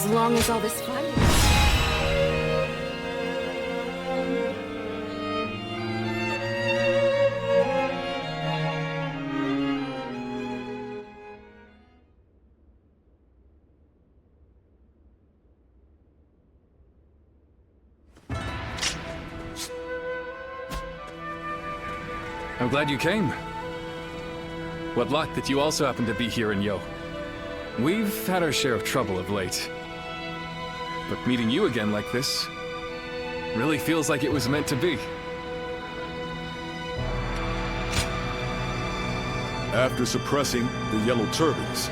As long as all this fighting... I'm glad you came. What luck that you also happen to be here in Yo. We've had our share of trouble of late. But meeting you again like this really feels like it was meant to be. After suppressing the Yellow Turbans,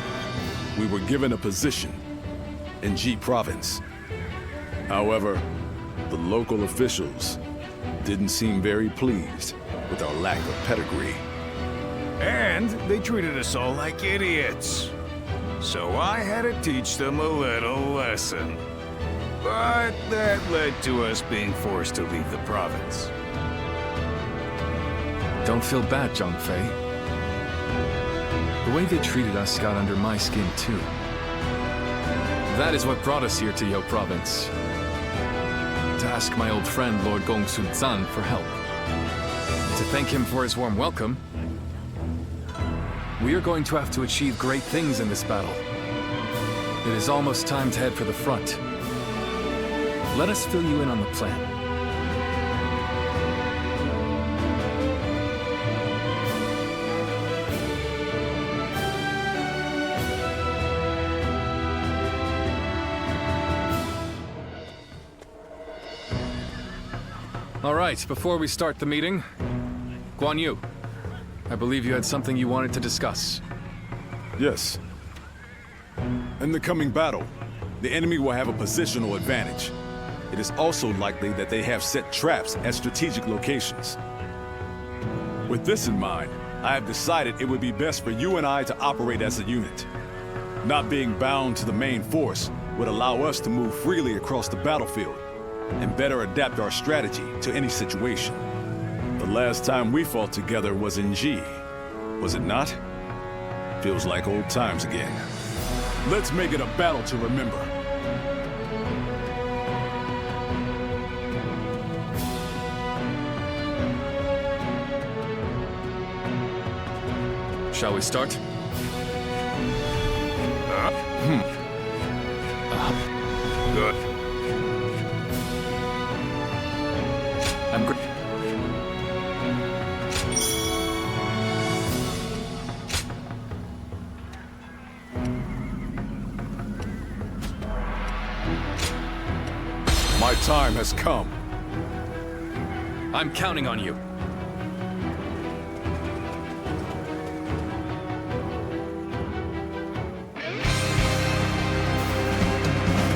we were given a position in G Province. However, the local officials didn't seem very pleased with our lack of pedigree. And they treated us all like idiots. So I had to teach them a little lesson. But that led to us being forced to leave the province. Don't feel bad, Zhongfei. The way they treated us got under my skin, too. That is what brought us here to Yo Province. To ask my old friend, Lord Gongsun Zan, for help. To thank him for his warm welcome. We are going to have to achieve great things in this battle. It is almost time to head for the front. Let us fill you in on the plan. All right, before we start the meeting, Guan Yu, I believe you had something you wanted to discuss. Yes. In the coming battle, the enemy will have a positional advantage. It is also likely that they have set traps at strategic locations. With this in mind, I have decided it would be best for you and I to operate as a unit. Not being bound to the main force would allow us to move freely across the battlefield and better adapt our strategy to any situation. The last time we fought together was in G, was it not? Feels like old times again. Let's make it a battle to remember. Shall we start? Good. I'm great. My time has come. I'm counting on you.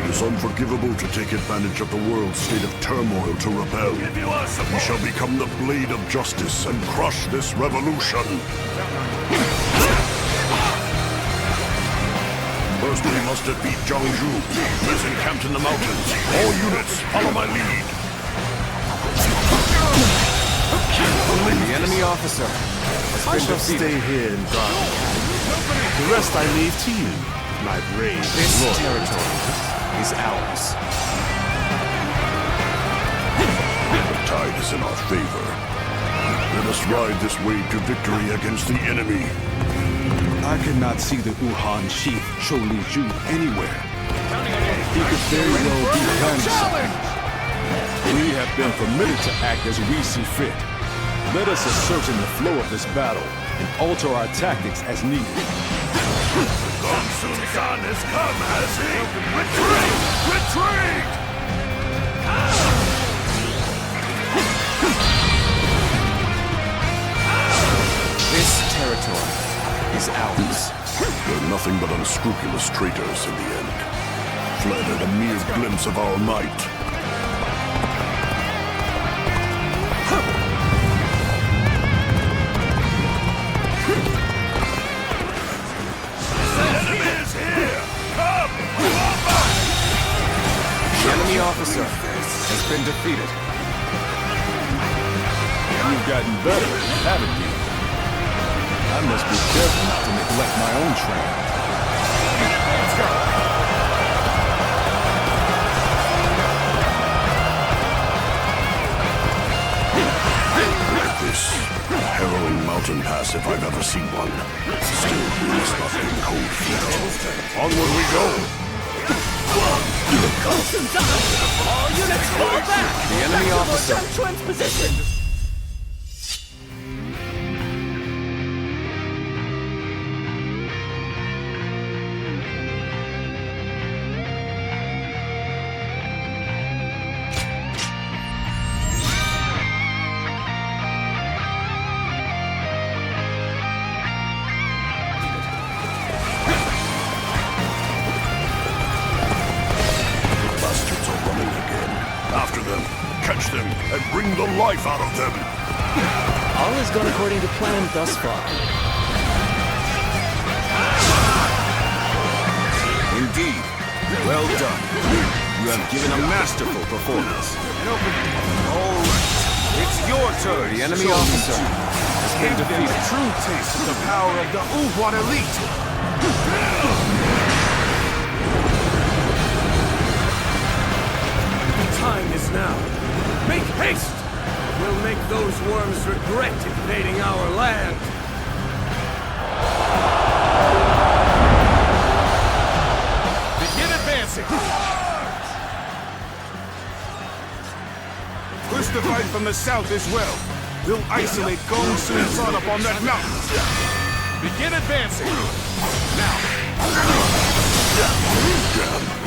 It is unforgivable to take advantage of the world's state of turmoil to rebel. We shall become the blade of justice and crush this revolution. First, we must defeat Jiangzhu. He is encamped in the mountains. All units, follow my lead. The enemy officer has been defeated. Stay here and guard. The rest I leave to you, my brave This lord. Territory is ours. The tide is in our favor. Let us ride this wave to victory against the enemy. I cannot see the Wuhan chief Zhou Liju anywhere. He could very well be planning something. We have been permitted to act as we see fit. Let us ascertain the flow of this battle and alter our tactics as needed. Gongsun Zan has come, has he? Retreat! Retreat! This territory is ours. They're nothing but unscrupulous traitors in the end. Fled at a mere glimpse of our might. The enemy officer has been defeated. You've gotten better, haven't you? I must be careful not to neglect my own training. Let's go. Mountain pass if I've ever seen one. Still, we must not be cold feet. Onward we go! All units fall back! The enemy officer. Trent's position! Bastards are running again. After them, catch them, and bring the life out of them! All has gone according to plan thus far. Indeed. Well done. You have given a masterful performance. All right. It's your turn. The enemy officer has been Give them a defeated. true taste of the power of the Uhuat elite! The time is now. Make haste! We'll make those worms regret invading our land. Begin advancing! Push the fight from the south as well. We'll isolate Gong Sun Sun up on that mountain. Begin advancing!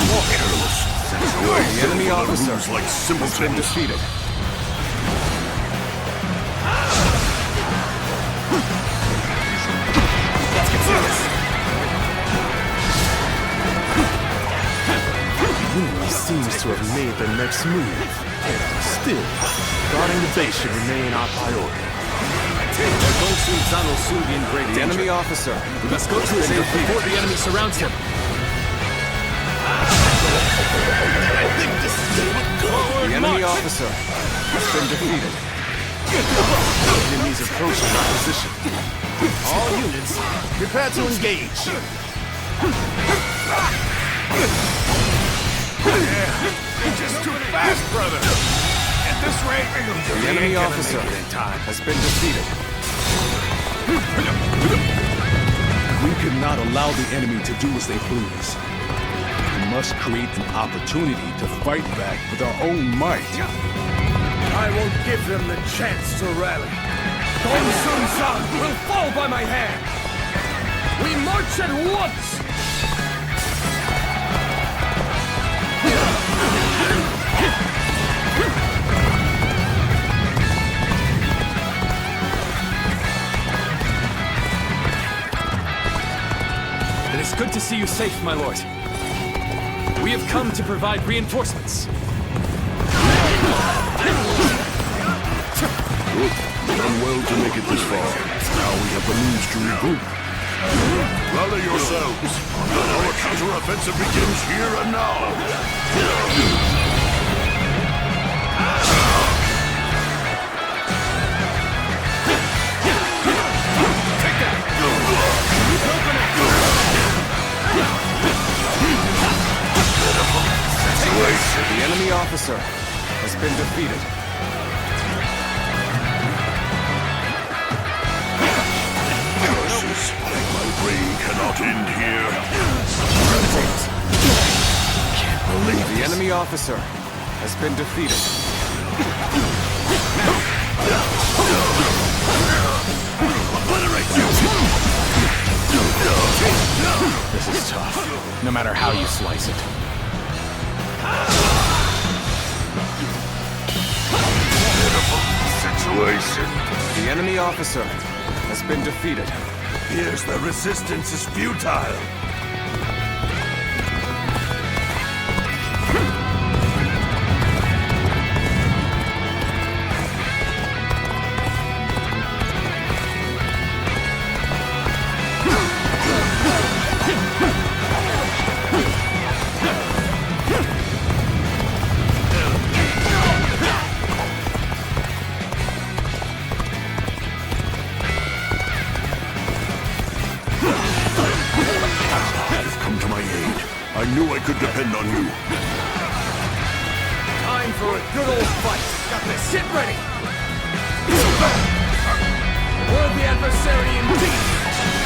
More careless. The enemy officer Moves like has been simpletons. defeated. He seems to have made the next move. Still, guarding the base should remain our priority. Gong Sun Zan will soon be in great danger. The enemy officer. We must go to his aid before the enemy surrounds him. The enemy officer has been defeated. Enemies approaching our position. All units, prepare to engage. You're just too fast, brother. At this rate, The enemy officer has been defeated. We cannot allow the enemy to do as they please. We must create an opportunity to fight back with our own might. I won't give them the chance to rally. Gong Sun Zan will fall by my hand. We march at once. It is good to see you safe, my lord. We have come to provide reinforcements. Done well to make it this far. Now we have the means to regroup. Rally yourselves. Our counter-offensive begins here and now. The enemy officer has been defeated. Curses. My reign cannot end here. Can't believe The enemy officer has been defeated. obliterate you. This is tough, no matter how you slice it. Situation. The enemy officer has been defeated. Here's the resistance is futile. I knew I could depend on you. Time for a good old fight. Got this. Get ready. Worthy adversary indeed!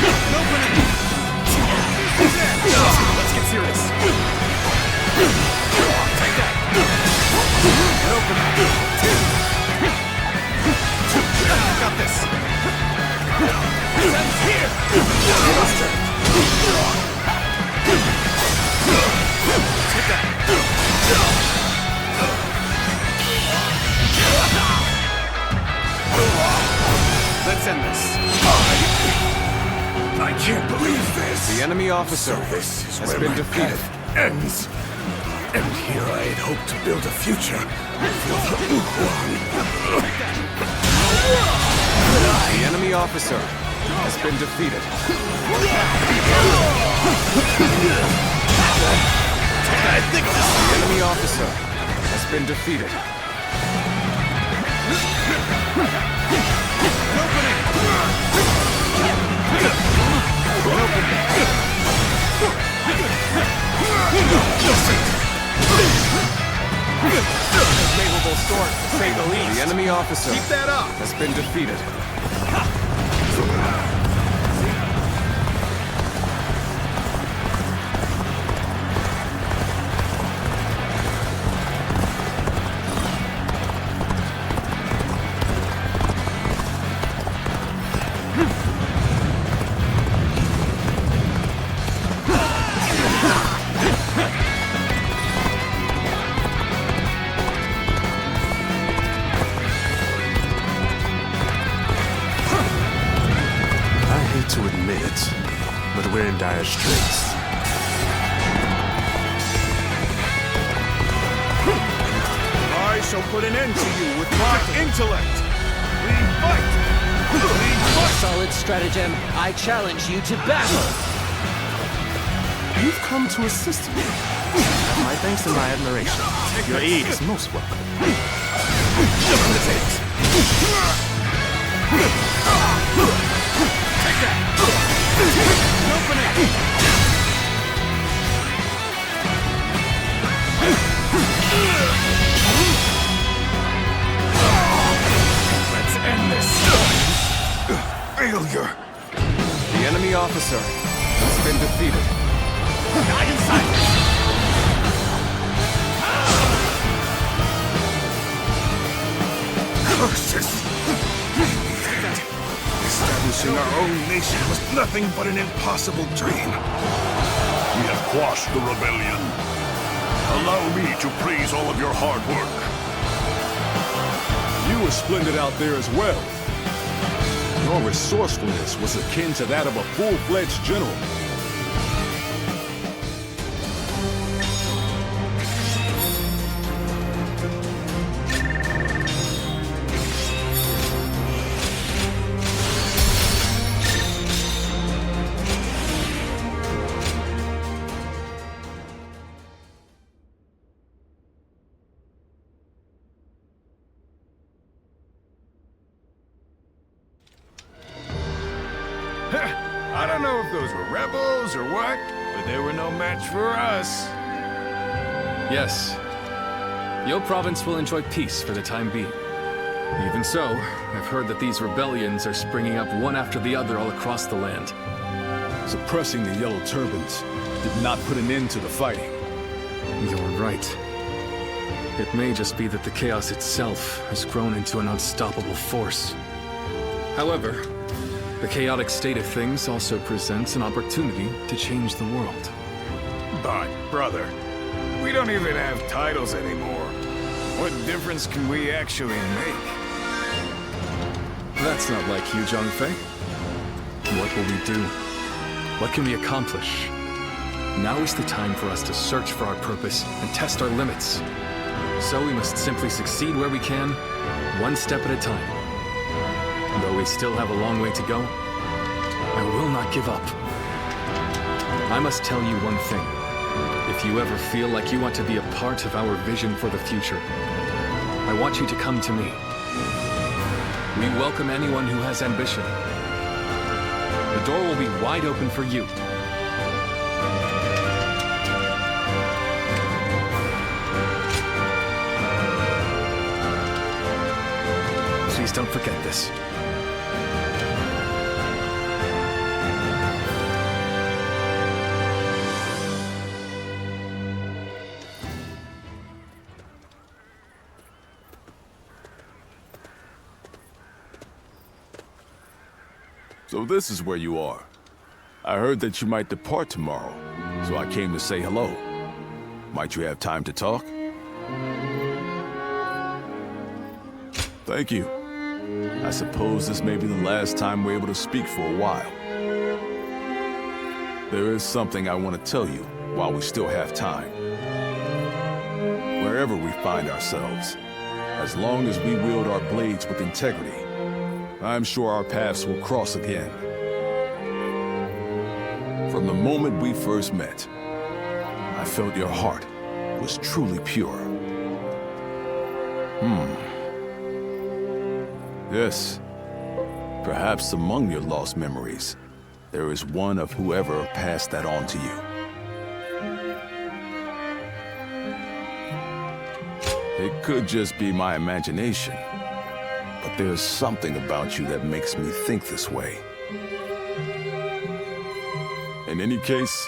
An opening! Let's get serious. Take that! An opening! Got this! Sense here! Take that! Let's end this. I can't believe this. The enemy officer This is has where been my defeated. path ends. And here I had hoped to build a future for the Wuhuan. The enemy officer has been defeated. The enemy officer has been defeated. Favorable sword, to say the least. The enemy officer Keep that up! has been defeated. To admit it, but we're in dire straits. I shall put an end to you with my intellect. We fight. Solid stratagem. I challenge you to battle. You've come to assist me. My thanks and my admiration. Your aid is most welcome. Let's end this. Failure. The enemy officer has been defeated. Die in silence! Curses. Establishing our own nation was nothing but an impossible dream. We have quashed the rebellion. Allow me to praise all of your hard work. You were splendid out there as well. Your resourcefulness was akin to that of a full-fledged general. I don't know if those were rebels or what, but they were no match for us. Yes. Your province will enjoy peace for the time being. Even so, I've heard that these rebellions are springing up one after the other all across the land. Suppressing the Yellow Turbans did not put an end to the fighting. You're right. It may just be that the chaos itself has grown into an unstoppable force. However, the chaotic state of things also presents an opportunity to change the world. But, brother, we don't even have titles anymore. What difference can we actually make? That's not like you, Zhang What will we do? What can we accomplish? Now is the time for us to search for our purpose and test our limits. So we must simply succeed where we can, one step at a time. Though we still have a long way to go, I will not give up. I must tell you one thing. If you ever feel like you want to be a part of our vision for the future, I want you to come to me. We welcome anyone who has ambition. The door will be wide open for you. Please don't forget this. So this is where you are. I heard that you might depart tomorrow, so I came to say hello. Might you have time to talk? Thank you. I suppose this may be the last time we're able to speak for a while. There is something I want to tell you while we still have time. Wherever we find ourselves, as long as we wield our blades with integrity, I'm sure our paths will cross again. From the moment we first met, I felt your heart was truly pure. Yes, perhaps among your lost memories, there is one of whoever passed that on to you. It could just be my imagination, but there's something about you that makes me think this way. In any case,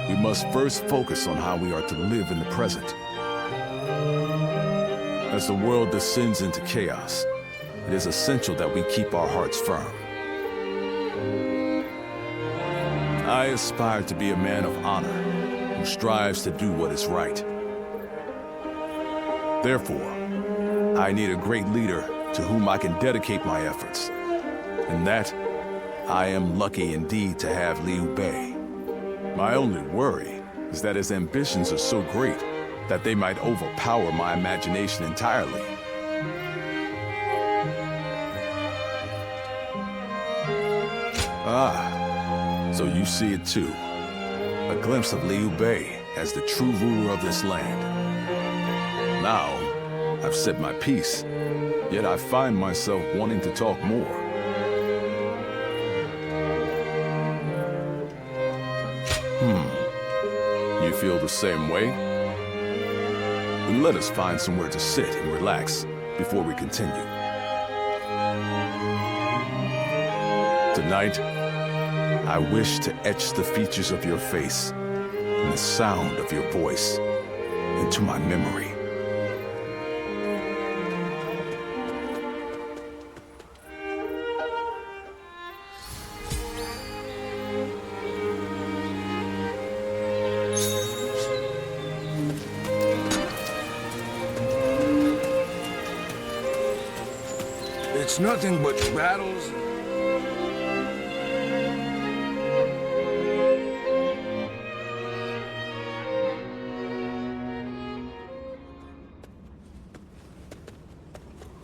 we must first focus on how we are to live in the present. As the world descends into chaos, it is essential that we keep our hearts firm. I aspire to be a man of honor who strives to do what is right. Therefore, I need a great leader to whom I can dedicate my efforts. In that, I am lucky indeed to have Liu Bei. My only worry is that his ambitions are so great that they might overpower my imagination entirely. Ah, so you see it too. A glimpse of Liu Bei as the true ruler of this land. Now, I've said my piece, yet I find myself wanting to talk more. You feel the same way? Then let us find somewhere to sit and relax before we continue. Tonight, I wish to etch the features of your face and the sound of your voice into my memory. It's nothing but battles.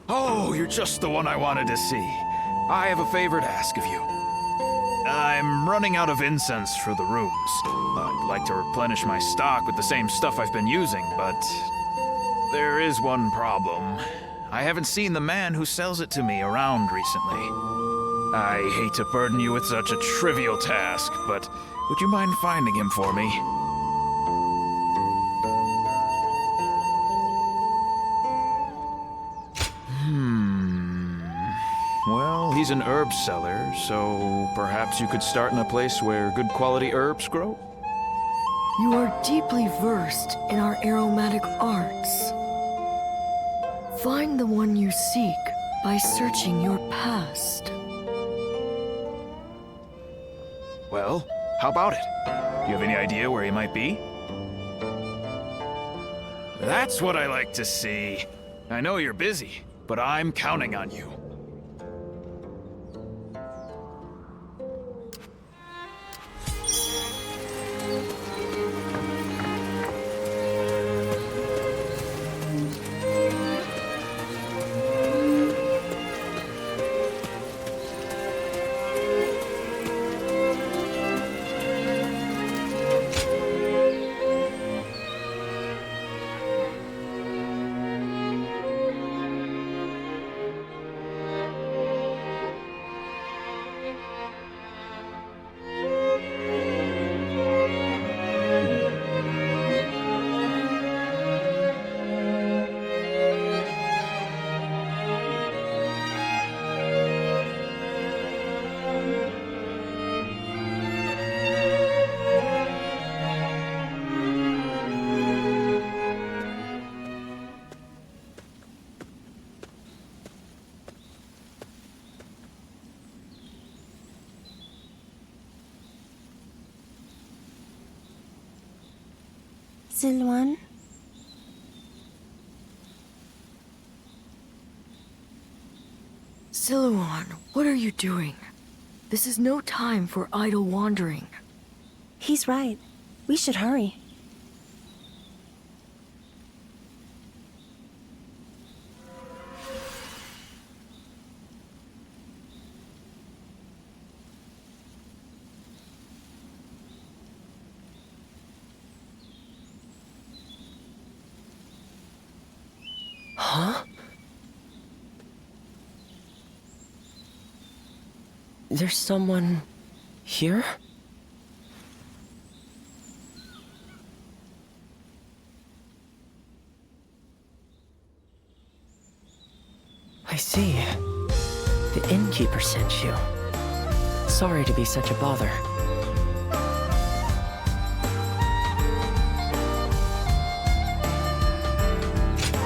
Oh, you're just the one I wanted to see. I have a favor to ask of you. I'm running out of incense for the rooms. I'd like to replenish my stock with the same stuff I've been using, but there is one problem. I haven't seen the man who sells it to me around recently. I hate to burden you with such a trivial task, but would you mind finding him for me? Well, he's an herb seller, so perhaps you could start in a place where good quality herbs grow? You are deeply versed in our aromatic arts. Find the one you seek by searching your past. Well, how about it? Do you have any idea where he might be? That's what I like to see. I know you're busy, but I'm counting on you. Zilwan? Silouan, what are you doing? This is no time for idle wandering. He's right. We should hurry. Huh? There's someone here? I see. The innkeeper sent you. Sorry to be such a bother.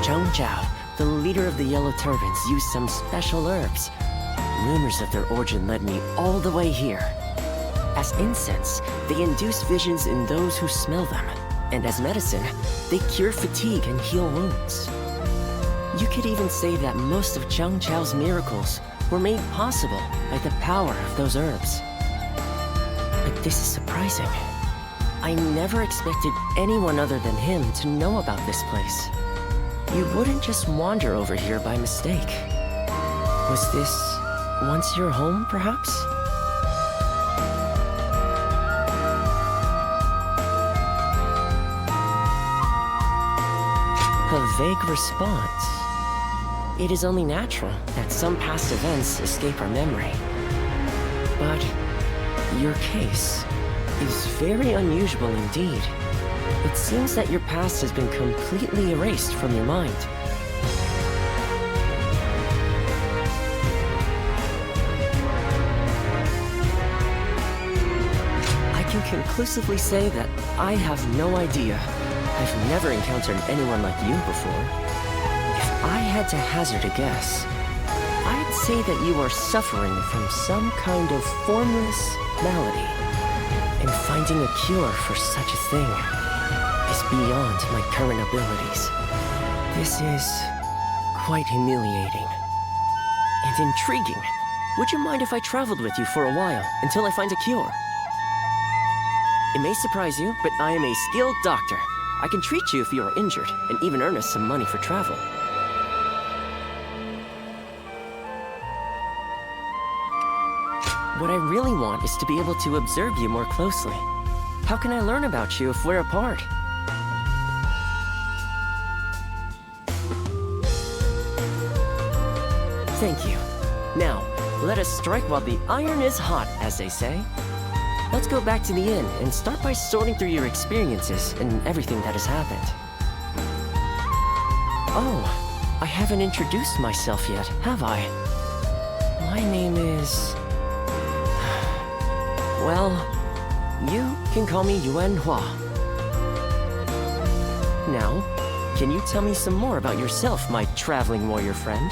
Zhang Zhao, the leader of the Yellow Turbans, used some special herbs. Rumors of their origin led me all the way here. As incense, they induce visions in those who smell them. And as medicine, they cure fatigue and heal wounds. You could even say that most of Zhang Zhao's miracles were made possible by the power of those herbs. But this is surprising. I never expected anyone other than him to know about this place. You wouldn't just wander over here by mistake. Was this once your home, perhaps? A vague response. It is only natural that some past events escape our memory. But your case is very unusual indeed. It seems that your past has been completely erased from your mind. I can conclusively say that I have no idea. I've never encountered anyone like you before. If I had to hazard a guess, I'd say that you are suffering from some kind of formless malady. And finding a cure for such a thing is beyond my current abilities. This is quite humiliating and intriguing. Would you mind if I traveled with you for a while until I find a cure? It may surprise you, but I am a skilled doctor. I can treat you if you are injured and even earn us some money for travel. What I really want is to be able to observe you more closely. How can I learn about you if we're apart? Thank you. Now, let us strike while the iron is hot, as they say. Let's go back to the inn and start by sorting through your experiences and everything that has happened. Oh, I haven't introduced myself yet, have I? My name is... Well, you can call me Yuan Hua. Now, can you tell me some more about yourself, my traveling warrior friend?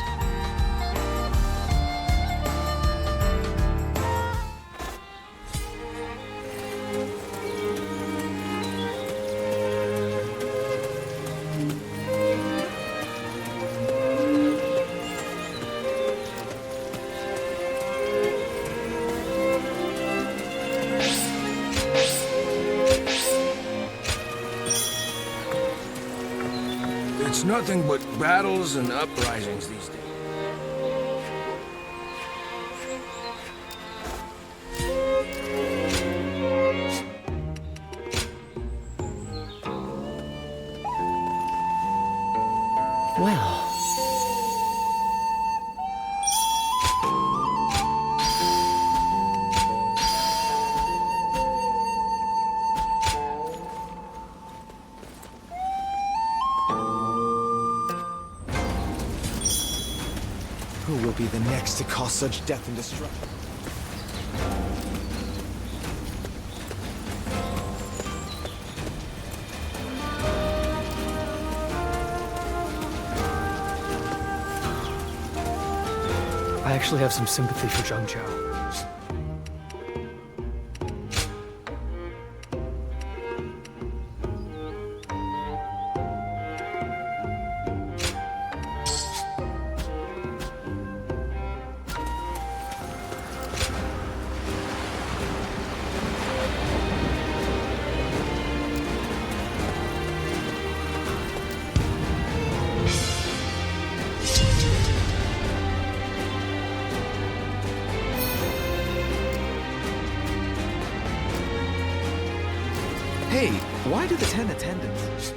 It's nothing but battles and uprisings these days. Well... Who will be the next to cause such death and destruction? I actually have some sympathy for Zhang Zhao. Hey, why do the 10 attendants?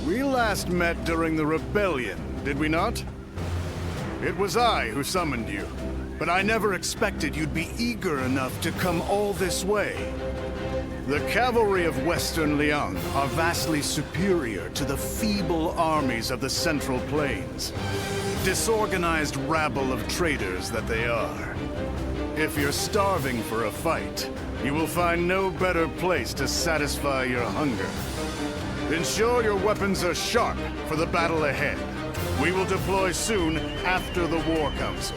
We last met during the rebellion, did we not? It was I who summoned you, but I never expected you'd be eager enough to come all this way. The cavalry of Western Liang are vastly superior to the feeble armies of the Central Plains. Disorganized rabble of traitors that they are. If you're starving for a fight, you will find no better place to satisfy your hunger. Ensure your weapons are sharp for the battle ahead. We will deploy soon after the War Council.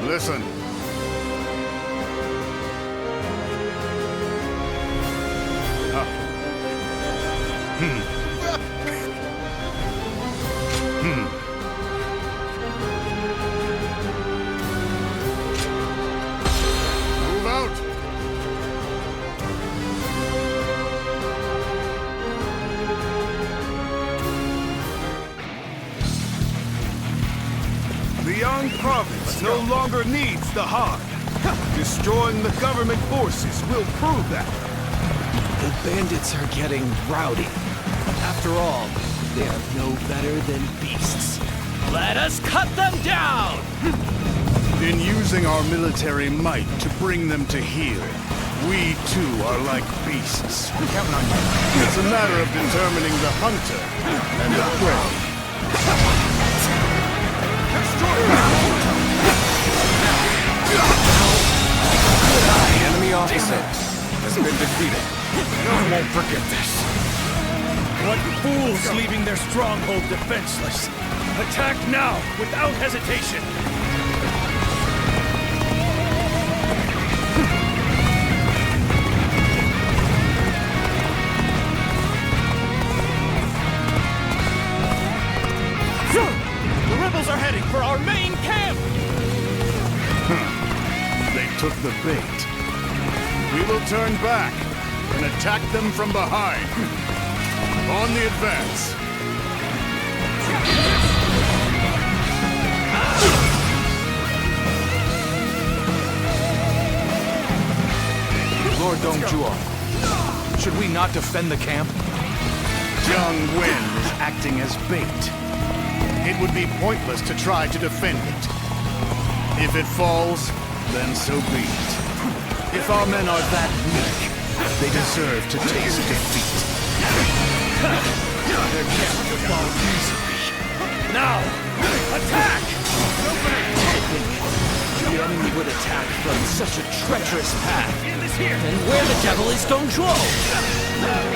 Listen. Move out. The Yang province no longer needs the Han. Destroying the government forces will prove that. The bandits are getting rowdy. After all, they are no better than beasts. Let us cut them down! In using our military might to bring them to heel, we too are like beasts. I'm counting on you. It's a matter of determining the hunter and the prey. The enemy officer has been defeated. No one won't forget this. What fools leaving their stronghold defenseless! Attack now, without hesitation! The rebels are heading for our main camp! They took the bait. We will turn back and attack them from behind. On the advance. Lord Dongzhuo, should we not defend the camp? Jiang Wen is acting as bait. It would be pointless to try to defend it. If it falls, then so be it. If our men are that weak, they deserve to taste defeat. Their camp will fall easily. Now, attack! The enemy would attack from such a treacherous path. And where the devil is Dongzhuo?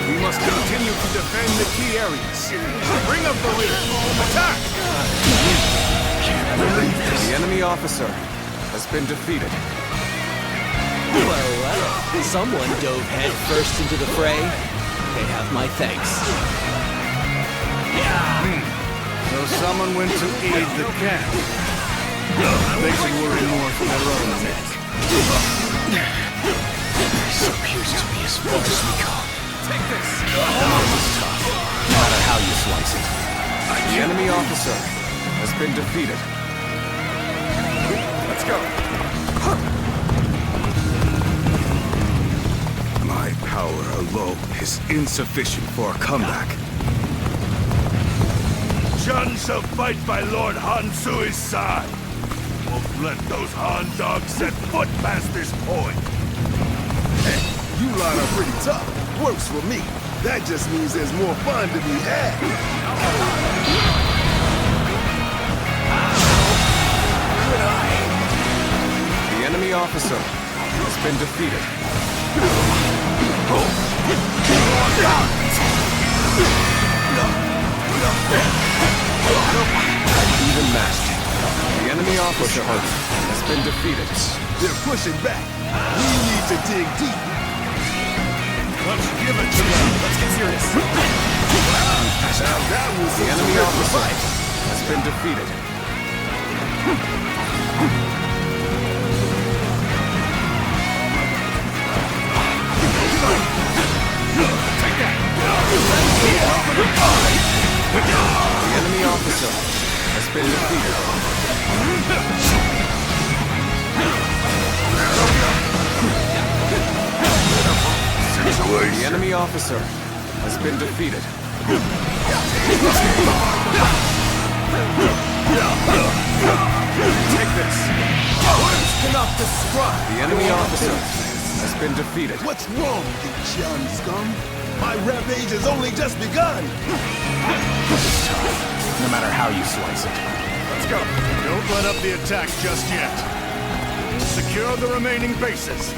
We must continue to defend the key areas. Bring up the rear. Attack! The enemy officer has been defeated. Well, someone dove head first into the fray. They have my thanks. So someone went to aid the camp. They should worry more for their own neck. This appears to be as far as we go. Take this! Tough, no matter how you slice it. The enemy officer has been defeated. Let's go. My power alone is insufficient for a comeback. Chun shall fight by Lord Han Sui's side. Won't let those Han dogs set foot past this point. Hey, you line are pretty tough. Works for me. That just means there's more fun to be had. The enemy enemy officer has been defeated. Even matched. The enemy officer has been defeated. They're pushing back. We need to dig deep. Let's give it to them. Let's get serious. That was The enemy officer has been defeated. Take that. The enemy officer has been defeated. The enemy officer has been defeated. Take this. Enough to scrub. The enemy officer has been defeated. What's wrong, you young scum? My rampage has only just begun. No matter how you slice it. Let's go. Don't let up the attack just yet. Secure the remaining bases.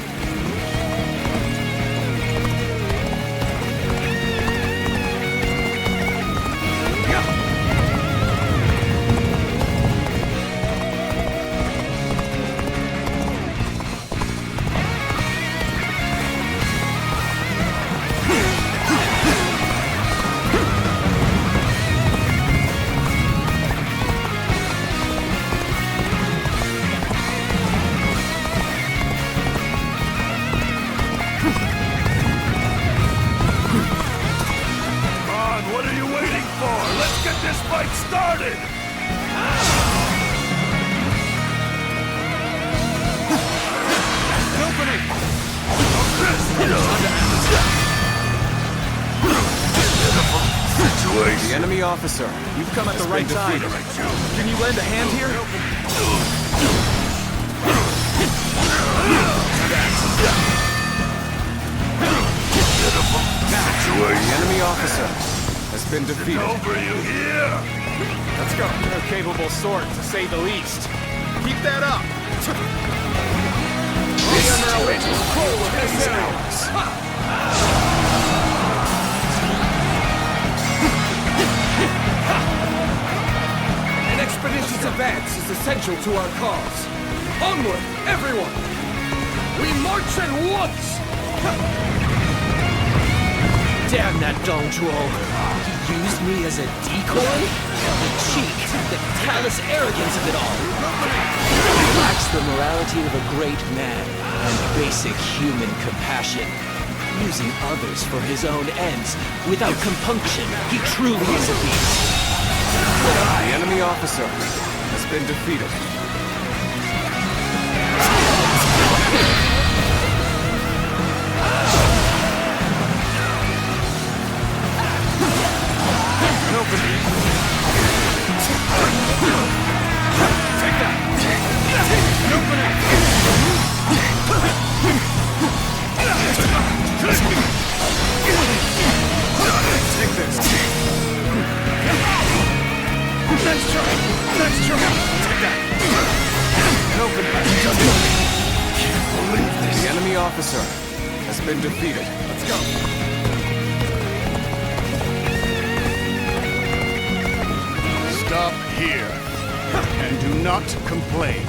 The enemy officer, You've come at the right time. Can you lend a hand here? the enemy officer has been defeated. Let's go. They're a capable sort, to say the least. Keep that up. We are now in control of this area. An expeditious advance is essential to our cause. Onward, everyone! We march at once! Damn that Dong Troll! He used me as a decoy? The cheek, the callous arrogance of it all! He lacks the morality of a great man and basic human compassion. Using others for his own ends, without compunction, he truly is a beast. The enemy officer has been defeated. Take that. Open it. Take this. Let's try. Take that. Open it. Can't believe this. The enemy officer has been defeated. Let's go. Stop here. And do not complain.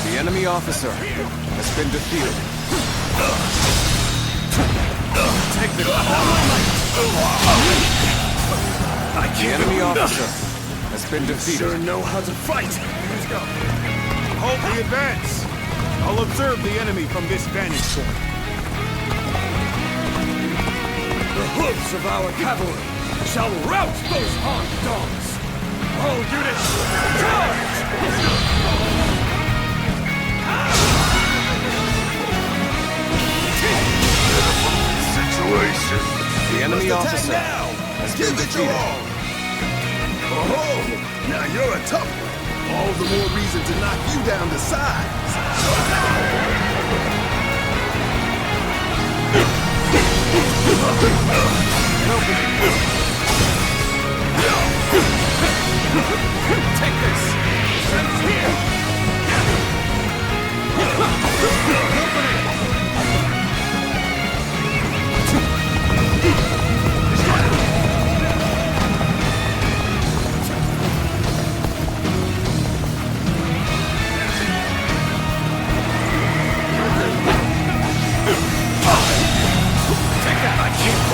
The enemy officer has been defeated. Take this. The enemy officer has been defeated. Sure know how to fight. Let's go. Halt the advance. I'll observe the enemy from this vantage point. hooves of our cavalry shall rout those armed dogs! All units, charge! Situation. The enemy officer has been defeated. Oh, now you're a tough one. All the more reason to knock you down to size. Take this! Sense here!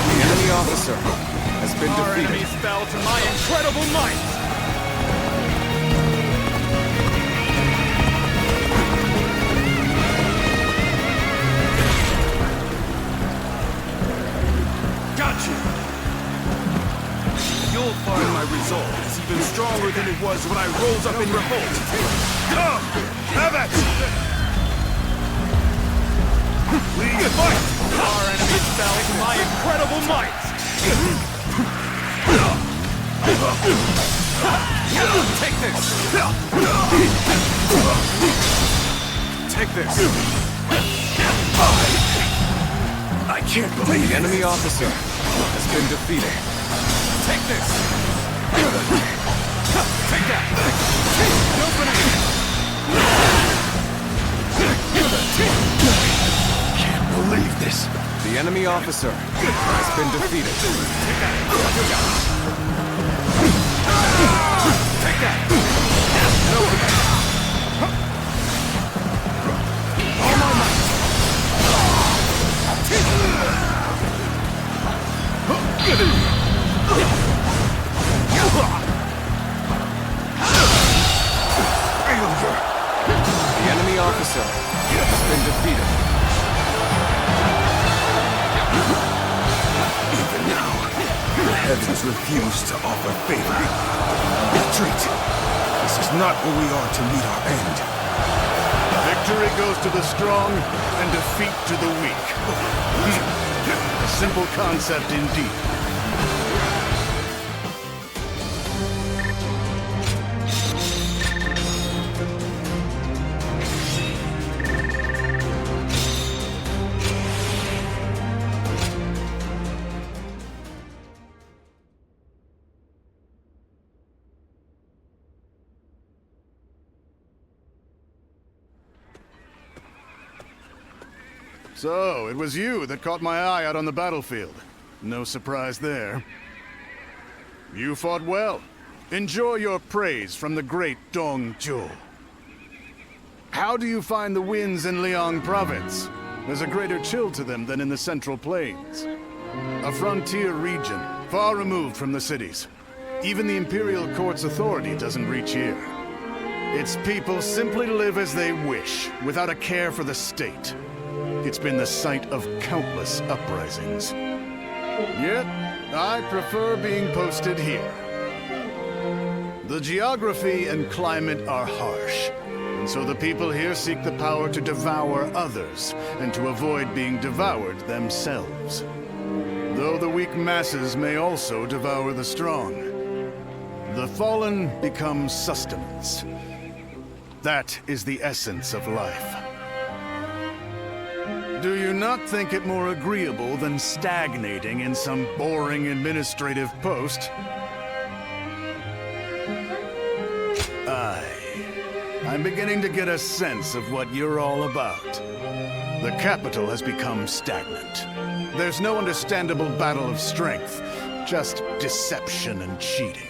The enemy officer has been Our defeated. enemies fell to my incredible might! Gotcha! You'll find my resolve is even stronger than it was when I rose up in revolt! Come! Have it! Please fight! Our enemies fell to my incredible might! Take this! Take this! I can't believe The enemy officer has been defeated. Take this! Take that! Can't believe this! The enemy officer has been defeated. Take that! All my might! The enemy officer has been defeated. Even now, the heavens refuse to offer favor. Retreat! This is not where we are to meet our end. Victory goes to the strong, and defeat to the weak. A simple concept indeed. So, it was you that caught my eye out on the battlefield. No surprise there. You fought well. Enjoy your praise from the great Dong Zhuo. How do you find the winds in Liang province? There's a greater chill to them than in the Central Plains. A frontier region, far removed from the cities. Even the Imperial Court's authority doesn't reach here. Its people simply live as they wish, without a care for the state. It's been the site of countless uprisings. Yet, I prefer being posted here. The geography and climate are harsh, and so the people here seek the power to devour others, and to avoid being devoured themselves. Though the weak masses may also devour the strong. The fallen become sustenance. That is the essence of life. Do you not think it more agreeable than stagnating in some boring administrative post? I'm beginning to get a sense of what you're all about. The capital has become stagnant. There's no understandable battle of strength, just deception and cheating.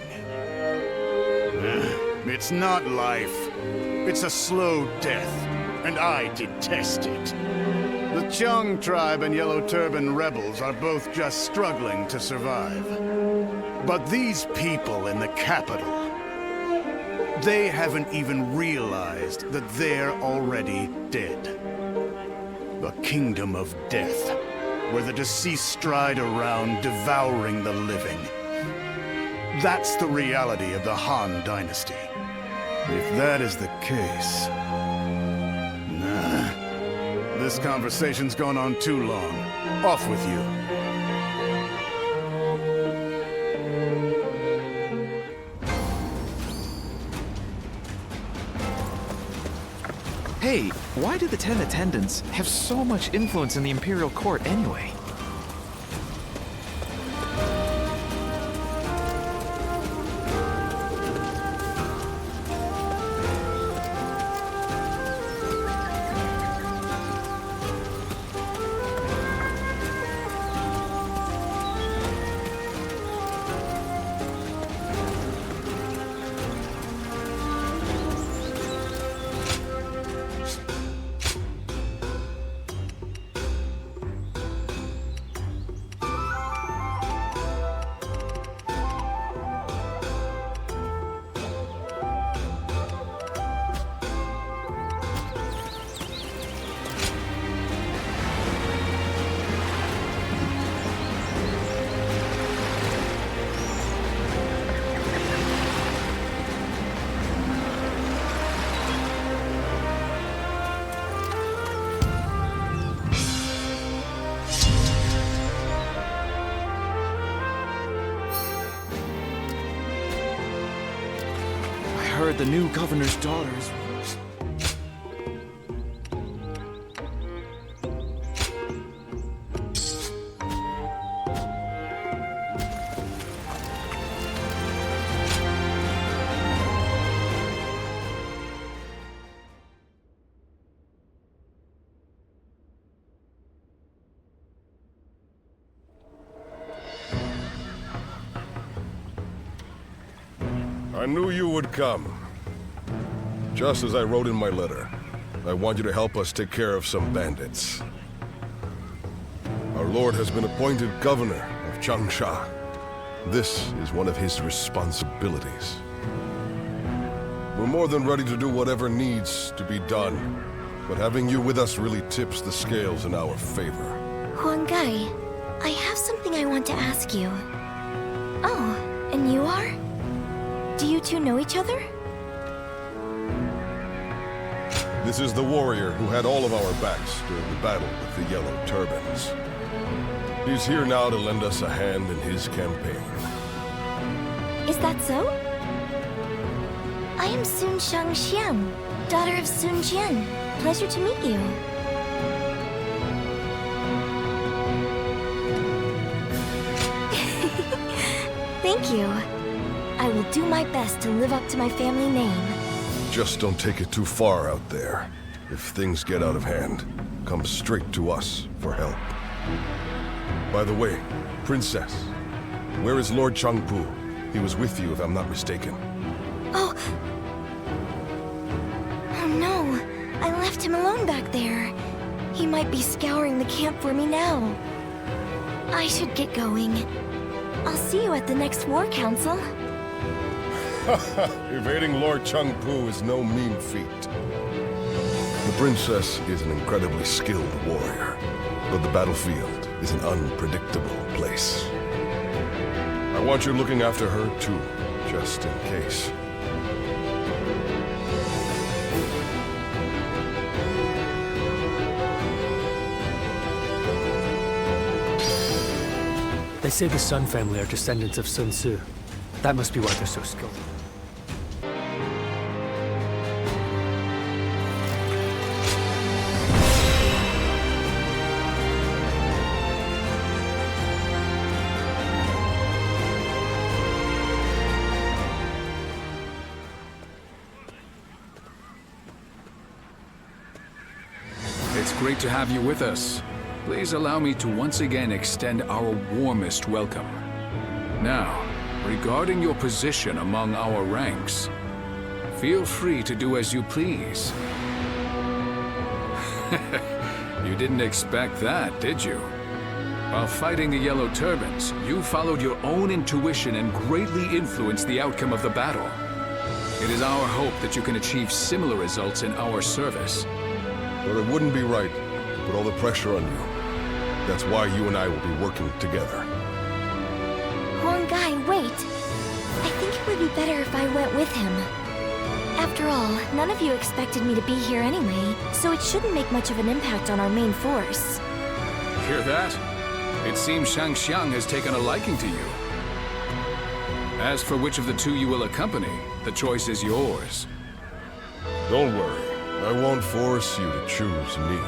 It's not life. It's a slow death, and I detest it. The Chung tribe and Yellow Turban rebels are both just struggling to survive. But these people in the capital, they haven't even realized that they're already dead. The kingdom of death. where the deceased stride around, devouring the living. That's the reality of the Han Dynasty. If that is the case... Nah. This conversation's gone on too long. Off with you. Hey, why do the 10 attendants have so much influence in the Imperial Court anyway? I heard the new governor's daughters. I knew you would come. Just as I wrote in my letter, I want you to help us take care of some bandits. Our lord has been appointed governor of Changsha. This is one of his responsibilities. We're more than ready to do whatever needs to be done, but having you with us really tips the scales in our favor. Huang Gai, I have something I want to ask you. Oh, and you are? Do you two know each other? This is the warrior who had all of our backs during the battle with the Yellow Turbans. He's here now to lend us a hand in his campaign. Is that so? I am Sun Shang Xiang, daughter of Sun Jian. Pleasure to meet you. Thank you. I will do my best to live up to my family name. Just don't take it too far out there. If things get out of hand, come straight to us for help. By the way, Princess, where is Lord Changpu? He was with you, if I'm not mistaken. Oh no, I left him alone back there. He might be scouring the camp for me now. I should get going. I'll see you at the next War Council. Evading Lord Changpu is no mean feat. The princess is an incredibly skilled warrior, but the battlefield is an unpredictable place. I want you looking after her too, just in case. They say the Sun family are descendants of Sun Tzu. That must be why they're so skilled. It's great to have you with us. Please allow me to once again extend our warmest welcome. Now, regarding your position among our ranks, feel free to do as you please. You didn't expect that, did you? While fighting the Yellow Turbans, you followed your own intuition and greatly influenced the outcome of the battle. It is our hope that you can achieve similar results in our service. But it wouldn't be right to put all the pressure on you. That's why you and I will be working together. Huang Gai, wait. I think it would be better if I went with him. After all, none of you expected me to be here anyway, so it shouldn't make much of an impact on our main force. Hear that? It seems Shangxiang has taken a liking to you. As for which of the two you will accompany, the choice is yours. Don't worry. I won't force you to choose me.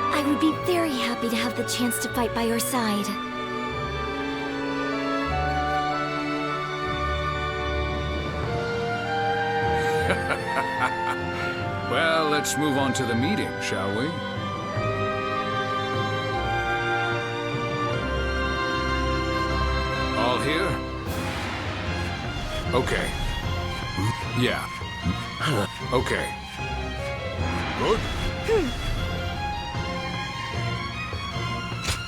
I would be very happy to have the chance to fight by your side. Well, let's move on to the meeting, shall we? All here? Okay. Yeah. Okay. Good?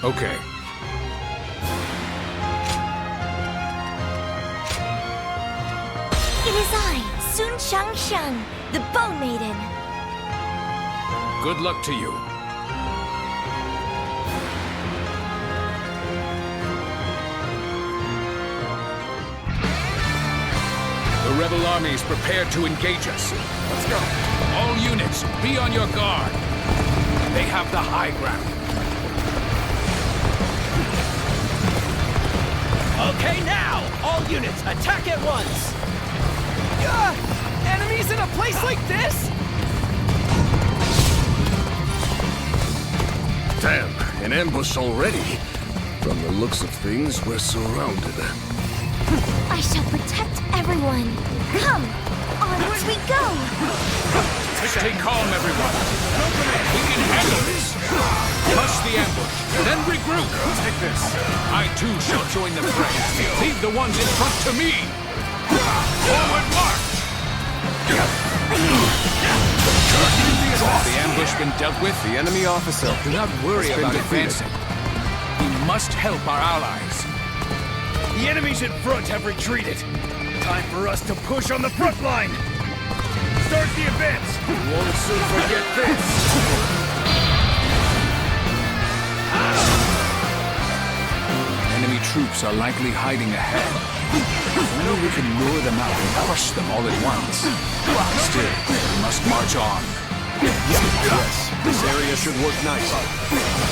Okay. It is I, Sun Shangxiang, the Bow Maiden. Good luck to you. The rebel army is prepared to engage us. Let's go. All units, be on your guard. They have the high ground. Okay, now! All units, attack at once! Enemies in a place like this? Damn, an ambush already. From the looks of things, we're surrounded. I shall protect everyone. Come, onward we go! Stay calm, everyone. We can handle this. Crush the ambush, then regroup. Take this. I too shall join the fray. Leave the ones in front to me. Forward march! Has the ambush been dealt with? The enemy officer. Do not worry about advancing. We must help our allies. The enemies in front have retreated. Time for us to push on the front line. Start the advance. We won't soon forget this. Enemy troops are likely hiding ahead. Only we can lure them out and crush them all at once. Still, we must march on. Yes, this area should work nice.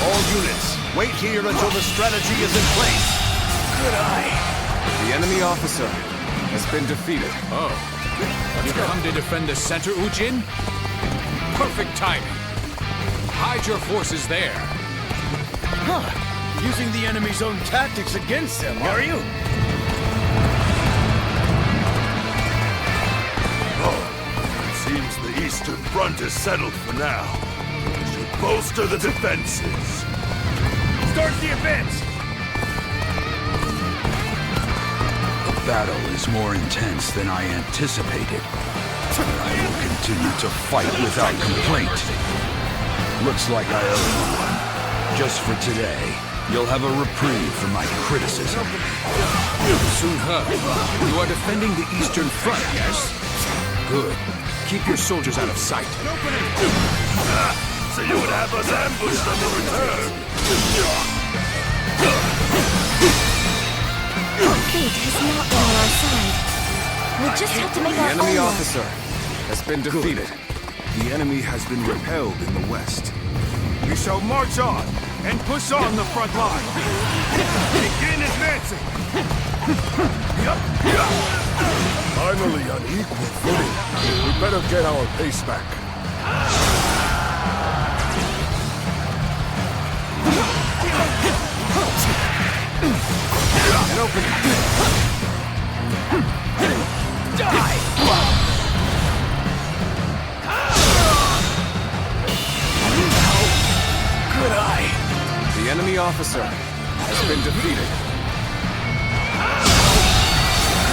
All units, wait here until the strategy is in place. Good eye. The enemy officer has been defeated. Oh. You come to defend the center, Ujin? Perfect timing. Hide your forces there. Huh. Using the enemy's own tactics against them, are you? Seems the Eastern Front is settled for now. We should bolster the defenses. Start the advance! The battle is more intense than I anticipated. I will continue to fight without complaint. Looks like I owe you one. Just for today, you'll have a reprieve from my criticism. Sun He, you are defending the Eastern Front, yes? Good. Keep your soldiers out of sight. So you would have us ambushed on the return. Fate has not been on our side. We just have to make The our enemy own officer has been defeated. The enemy has been repelled in the west. We shall march on and push on the front line. Begin advancing. Finally on equal footing. We better get our pace back. An opening. Die! Good eye. The enemy officer has been defeated.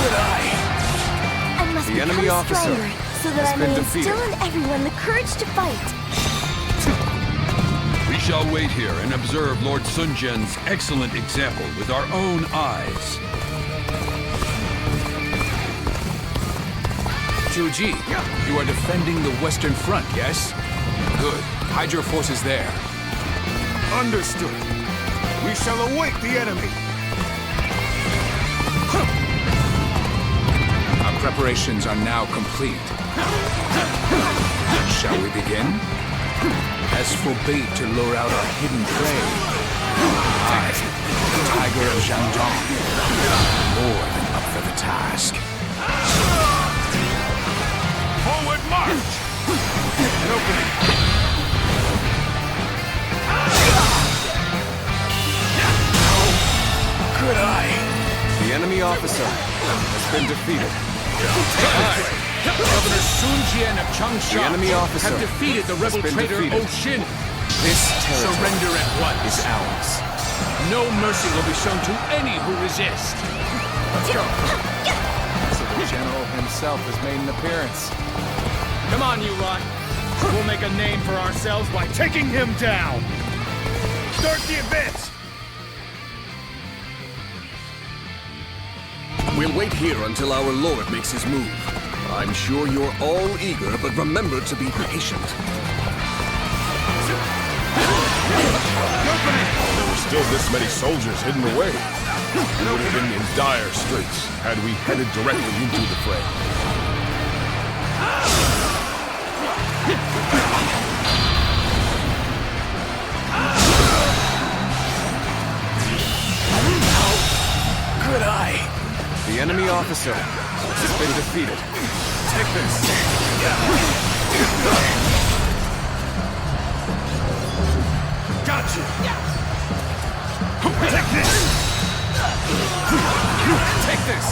Good eye. I must The enemy become officer stronger so that has I been may defeated. instill in everyone the courage to fight. We shall wait here and observe Lord Sun Jian's excellent example with our own eyes. Zhu, you are defending the Western Front, yes? Good. Hide your forces there. Understood. We shall await the enemy. Our preparations are now complete. Shall we begin? As for bait to lure out our hidden prey, I, the Tiger of Shandong, more than up for the task. Forward march! An opening. Good eye. The enemy officer has been defeated. Governor Sun Jian of Changsha The enemy officer have defeated the rebel has been traitor defeated. Oshin. This territory Surrender at once. is ours. No mercy will be shown to any who resist. Let's go. So the general himself has made an appearance. Come on, you lot. We'll make a name for ourselves by taking him down. Start the advance! We'll wait here until our lord makes his move. I'm sure you're all eager, but remember to be patient. There were still this many soldiers hidden away. We would have been in dire straits had we headed directly into the fray. Good eye. The enemy officer has been defeated. Take this. Gotcha! Take this! Take this.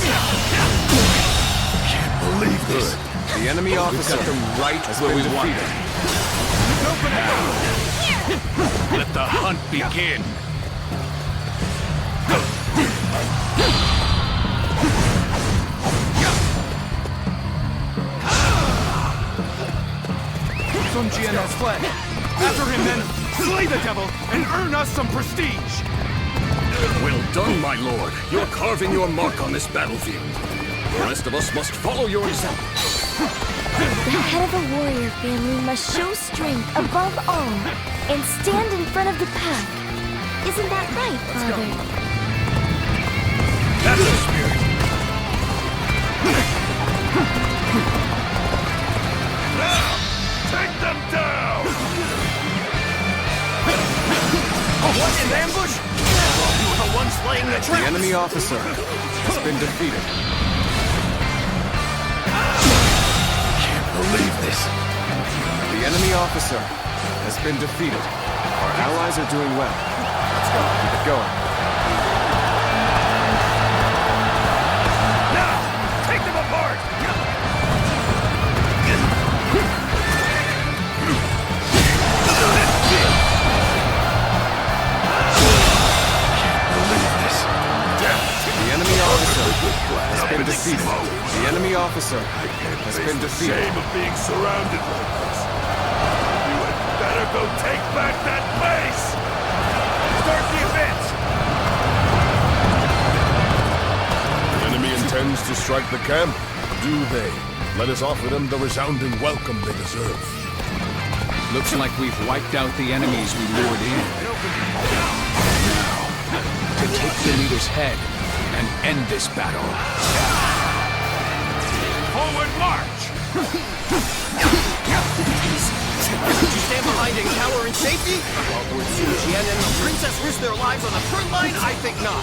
Can't believe this. The enemy officer got them right has where been we want defeated. Let the hunt begin. Sun Jian has fled. After him, then! Slay the devil and earn us some prestige! Well done, my lord. You're carving your mark on this battlefield. The rest of us must follow your example. The head of a warrior family must show strength above all and stand in front of the pack. Isn't that right, Father? That's the spirit! Now, take them down! What, an ambush? You were the one slaying the traps. The enemy officer has been defeated. Can't believe this. The enemy officer has been defeated. Our allies are doing well. Let's go. Keep it going. Now, take them apart! The enemy officer has been defeated. The enemy officer has been defeated. Shame of being surrounded like this. You had better go take back that base! Start the advance! The enemy intends to strike the camp. Do they? Let us offer them the resounding welcome they deserve. Looks like we've wiped out the enemies we lured in. To take the leader's head and end this battle. Forward march! Did you stand behind and cower in safety? While Lord Sun Jian and the princess risk their lives on the front line? I think not.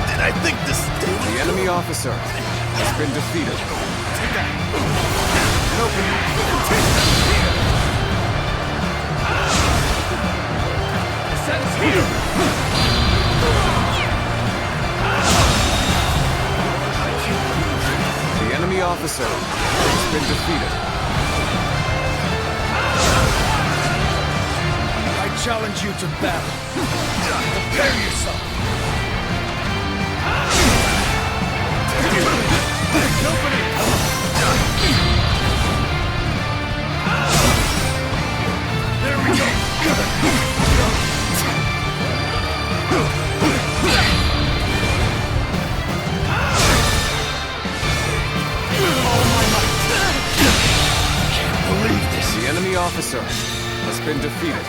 Did I think this... The enemy officer has been defeated. Take that. Sense here! The enemy officer has been defeated. I challenge you to battle. Prepare yourself! There we go! The enemy officer has been defeated.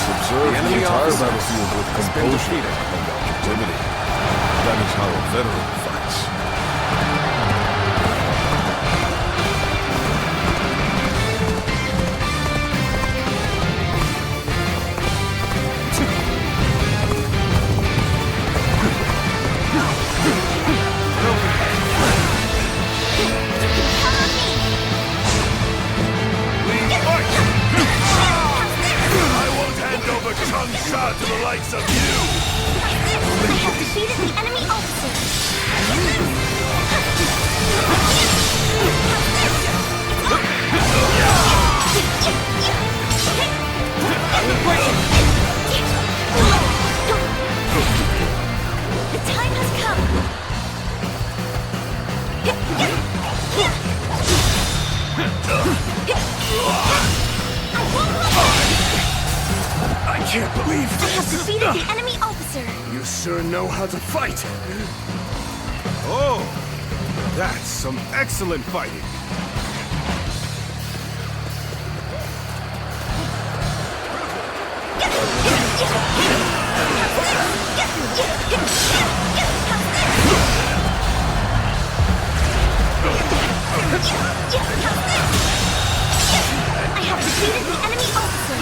Observe the entire battlefield with composure and objectivity. That is how a veteran fights. Gunshot to the likes of you! I have defeated the enemy officer! The time has come! I can't believe I have defeated the enemy officer! You sure know how to fight! Oh! That's some excellent fighting! I have defeated the enemy officer!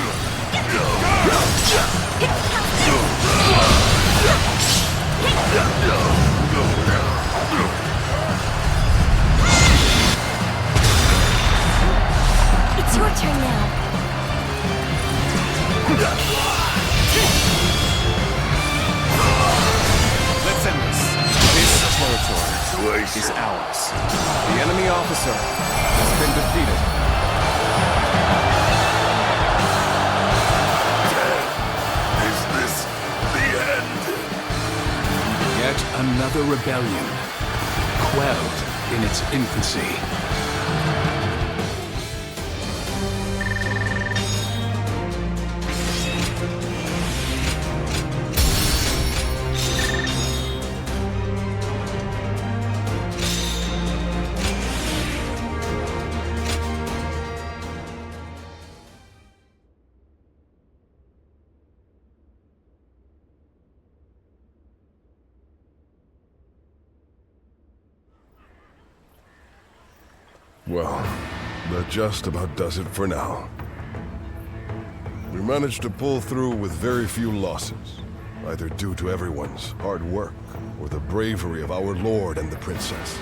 It's your turn now. Let's end this. This territory is ours. The enemy officer has been defeated. Is this the end? Yet another rebellion, quelled in its infancy. Well, that just about does it for now. We managed to pull through with very few losses, either due to everyone's hard work or the bravery of our lord and the princess.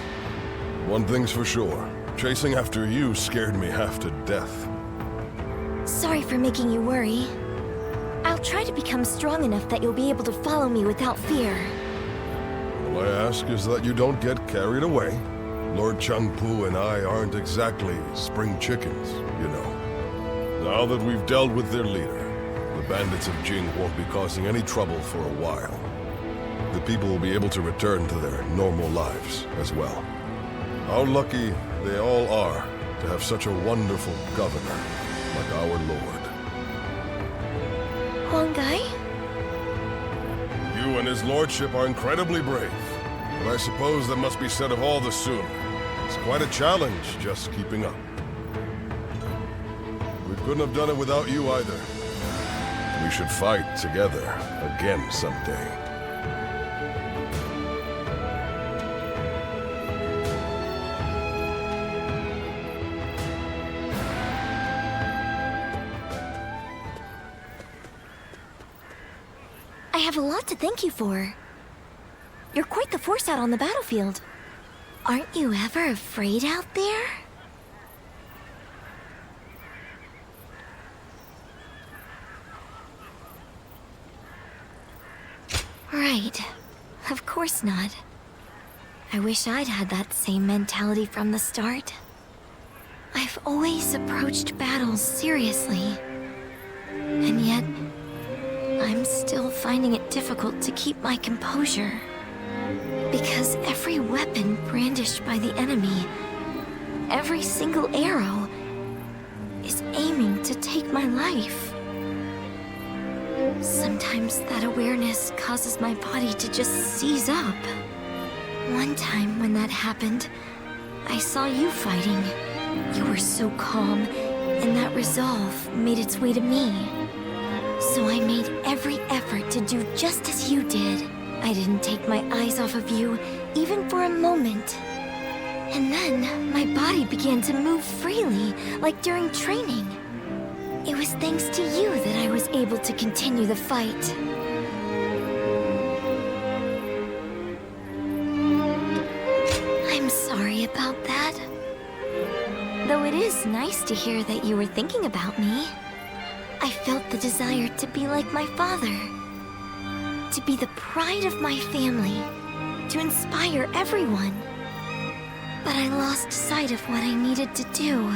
One thing's for sure, chasing after you scared me half to death. Sorry for making you worry. I'll try to become strong enough that you'll be able to follow me without fear. All I ask is that you don't get carried away. Lord Changpu and I aren't exactly spring chickens, you know. Now that we've dealt with their leader, the bandits of Jing won't be causing any trouble for a while. The people will be able to return to their normal lives as well. How lucky they all are to have such a wonderful governor like our lord. Huangai? You and his lordship are incredibly brave, but I suppose that must be said of all the Sun. It's quite a challenge just keeping up. We couldn't have done it without you either. We should fight together again someday. I have a lot to thank you for. You're quite the force out on the battlefield. Aren't you ever afraid out there? Right. Of course not. I wish I'd had that same mentality from the start. I've always approached battles seriously. And yet, I'm still finding it difficult to keep my composure. Because every weapon brandished by the enemy, every single arrow, is aiming to take my life. Sometimes that awareness causes my body to just seize up. One time when that happened, I saw you fighting. You were so calm, and that resolve made its way to me. So I made every effort to do just as you did. I didn't take my eyes off of you, even for a moment. And then, my body began to move freely, like during training. It was thanks to you that I was able to continue the fight. I'm sorry about that. Though it is nice to hear that you were thinking about me. I felt the desire to be like my father. To be the pride of my family. To inspire everyone. But I lost sight of what I needed to do.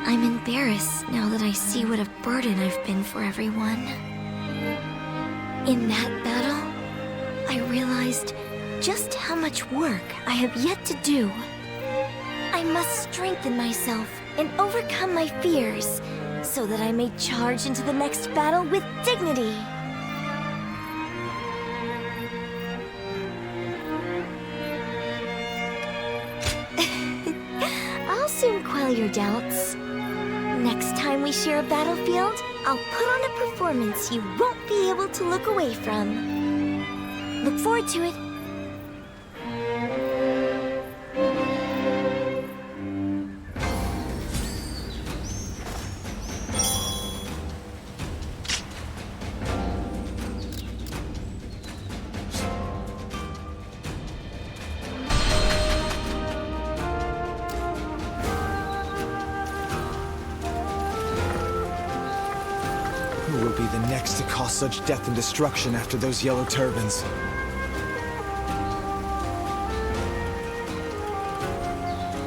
I'm embarrassed now that I see what a burden I've been for everyone. In that battle, I realized just how much work I have yet to do. I must strengthen myself and overcome my fears, so that I may charge into the next battle with dignity. I'll soon quell your doubts. Next time we share a battlefield, I'll put on a performance you won't be able to look away from. Look forward to it. Who will be the next to cause such death and destruction after those yellow turbans?